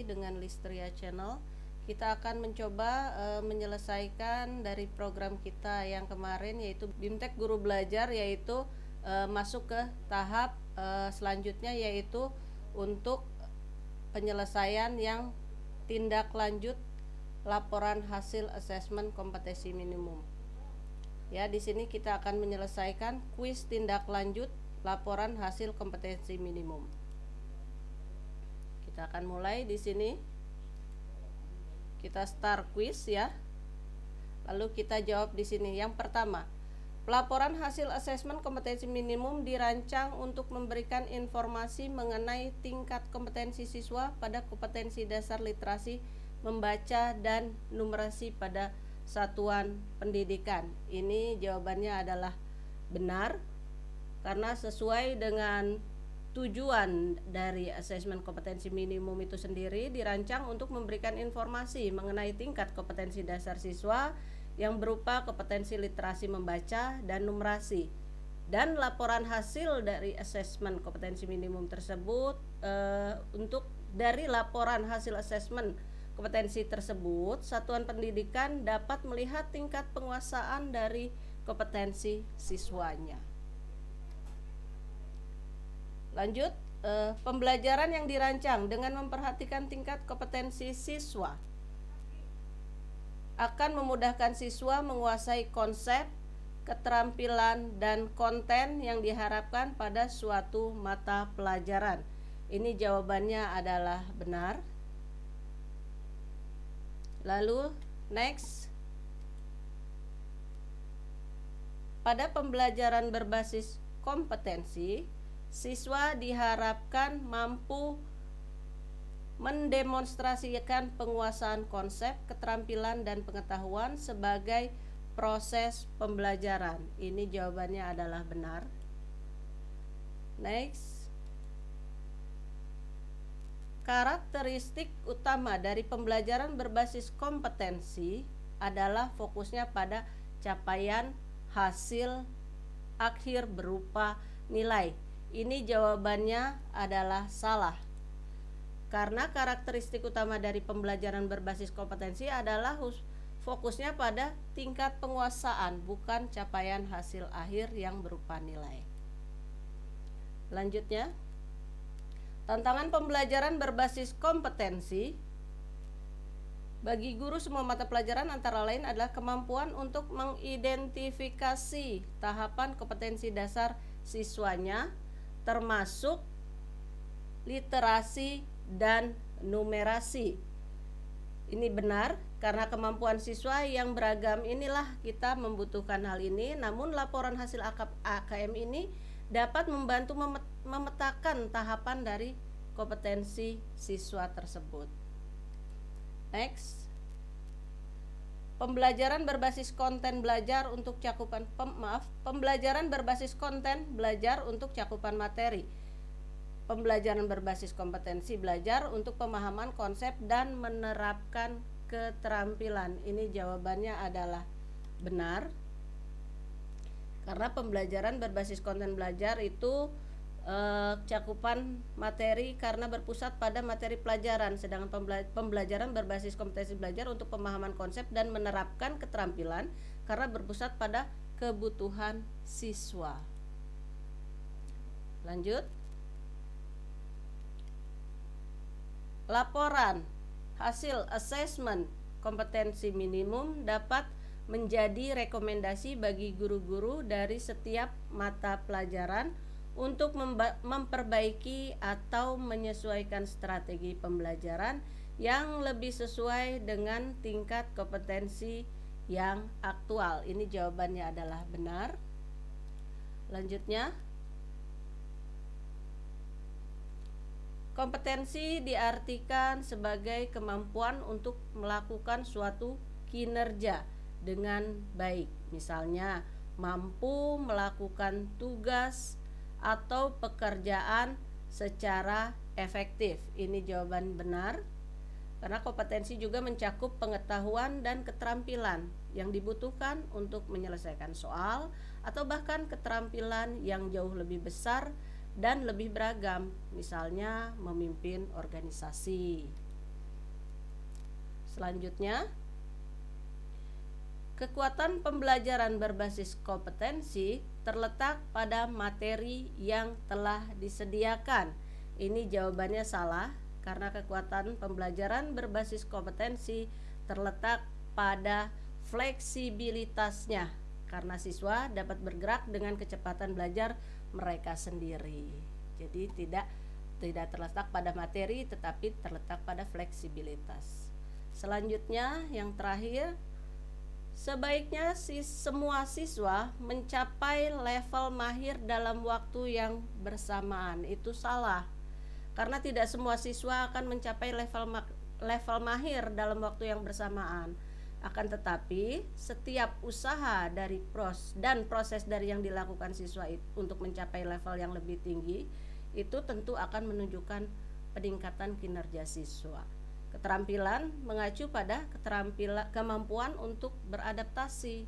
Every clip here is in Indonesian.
dengan Listria Channel. Kita akan mencoba menyelesaikan dari program kita yang kemarin, yaitu BIMTEK Guru Belajar, yaitu masuk ke tahap selanjutnya, yaitu untuk penyelesaian yang tindak lanjut laporan hasil asesmen kompetensi minimum. Ya, di sini kita akan menyelesaikan kuis tindak lanjut laporan hasil kompetensi minimum. Kita akan mulai di sini. Kita start quiz ya. Lalu kita jawab di sini. Yang pertama, pelaporan hasil asesmen kompetensi minimum dirancang untuk memberikan informasi mengenai tingkat kompetensi siswa pada kompetensi dasar literasi, membaca dan numerasi pada satuan pendidikan. Ini jawabannya adalah benar karena sesuai dengan tujuan dari asesmen kompetensi minimum itu sendiri dirancang untuk memberikan informasi mengenai tingkat kompetensi dasar siswa yang berupa kompetensi literasi membaca dan numerasi. Dan laporan hasil dari asesmen kompetensi minimum tersebut untuk dari laporan hasil asesmen kompetensi tersebut, satuan pendidikan dapat melihat tingkat penguasaan dari kompetensi siswanya. Lanjut, pembelajaran yang dirancang dengan memperhatikan tingkat kompetensi siswa akan memudahkan siswa menguasai konsep, keterampilan, dan konten yang diharapkan pada suatu mata pelajaran. Ini jawabannya adalah benar. Lalu, next. Pada pembelajaran berbasis kompetensi, siswa diharapkan mampu mendemonstrasikan penguasaan konsep, keterampilan, dan pengetahuan sebagai proses pembelajaran. Ini jawabannya adalah benar. Next. Karakteristik utama dari pembelajaran berbasis kompetensi adalah fokusnya pada capaian hasil akhir berupa nilai. Ini jawabannya adalah salah. Karena karakteristik utama dari pembelajaran berbasis kompetensi adalah fokusnya pada tingkat penguasaan, bukan capaian hasil akhir yang berupa nilai. Lanjutnya, tantangan pembelajaran berbasis kompetensi bagi guru semua mata pelajaran antara lain adalah kemampuan untuk mengidentifikasi tahapan kompetensi dasar siswanya, termasuk literasi dan numerasi. Ini benar karena kemampuan siswa yang beragam inilah kita membutuhkan hal ini. Namun laporan hasil AKM ini dapat membantu memetakan tahapan dari kompetensi siswa tersebut. Next. Pembelajaran berbasis konten belajar untuk cakupan pembelajaran berbasis konten belajar untuk cakupan materi. Pembelajaran berbasis kompetensi belajar untuk pemahaman konsep dan menerapkan keterampilan. Ini jawabannya adalah benar. Karena pembelajaran berbasis konten belajar itu cakupan materi karena berpusat pada materi pelajaran, sedangkan pembelajaran berbasis kompetensi belajar untuk pemahaman konsep dan menerapkan keterampilan karena berpusat pada kebutuhan siswa. Lanjut. Laporan hasil asesmen kompetensi minimum dapat menjadi rekomendasi bagi guru-guru dari setiap mata pelajaran untuk memperbaiki atau menyesuaikan strategi pembelajaran yang lebih sesuai dengan tingkat kompetensi yang aktual. Ini jawabannya adalah benar. Lanjutnya, kompetensi diartikan sebagai kemampuan untuk melakukan suatu kinerja dengan baik. Misalnya, mampu melakukan tugas atau pekerjaan secara efektif. Ini jawaban benar. Karena kompetensi juga mencakup pengetahuan dan keterampilan yang dibutuhkan untuk menyelesaikan soal atau bahkan keterampilan yang jauh lebih besar dan lebih beragam, misalnya memimpin organisasi. Selanjutnya, kekuatan pembelajaran berbasis kompetensi terletak pada materi yang telah disediakan. Ini jawabannya salah, karena kekuatan pembelajaran berbasis kompetensi terletak pada fleksibilitasnya, karena siswa dapat bergerak dengan kecepatan belajar mereka sendiri. Jadi tidak terletak pada materi, tetapi terletak pada fleksibilitas. Selanjutnya, yang terakhir, sebaiknya semua siswa mencapai level mahir dalam waktu yang bersamaan. Itu salah, karena tidak semua siswa akan mencapai level mahir dalam waktu yang bersamaan. Akan tetapi, setiap usaha dari proses dari yang dilakukan siswa untuk mencapai level yang lebih tinggi, itu tentu akan menunjukkan peningkatan kinerja siswa. Keterampilan mengacu pada kemampuan untuk beradaptasi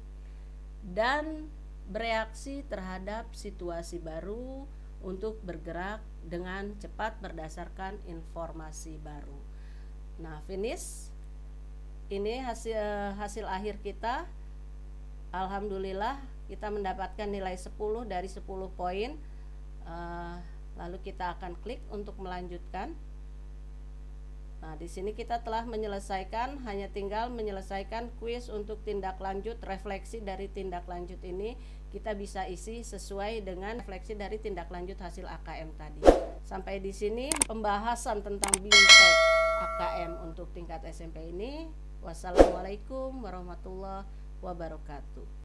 dan bereaksi terhadap situasi baru, untuk bergerak dengan cepat berdasarkan informasi baru. Nah, finish. Ini hasil akhir kita. Alhamdulillah kita mendapatkan nilai 10 dari 10 poin. Lalu kita akan klik untuk melanjutkan. Nah, di sini kita telah menyelesaikan, hanya tinggal menyelesaikan kuis untuk tindak lanjut. Refleksi dari tindak lanjut ini kita bisa isi sesuai dengan refleksi dari tindak lanjut hasil AKM tadi. Sampai di sini pembahasan tentang BIMTEK AKM untuk tingkat SMP ini. Wassalamualaikum warahmatullahi wabarakatuh.